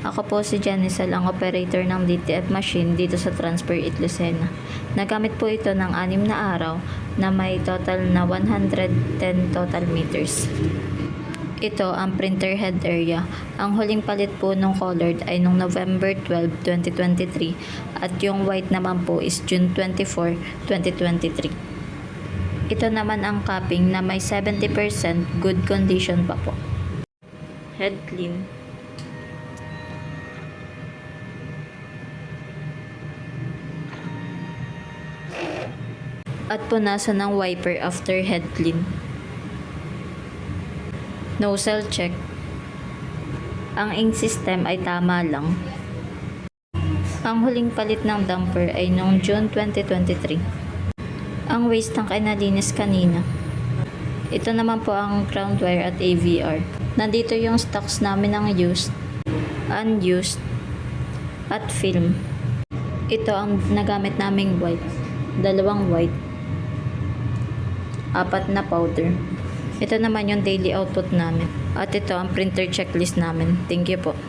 Ako po si Janisel, ang operator ng DTF machine dito sa Transfer It Lucena. Nagamit po ito ng 6 na araw na may total na 110 total meters. Ito ang printer head area. Ang huling palit po nung colored ay nung November 12, 2023 at yung white naman po is June 24, 2023. Ito naman ang capping na may 70% good condition pa po. Head clean. At punasan ng wiper after head clean. Nozzle check. Ang ink system ay tama lang. Ang huling palit ng damper ay noong June 2023. Ang waste tank ay nalinis kanina. Ito naman po ang ground wire at AVR. Nandito yung stocks namin ng used, unused, at film. Ito ang nagamit naming white. 2 white. 4 na powder. Ito naman yung daily output namin. At ito ang printer checklist namin. Thank you po.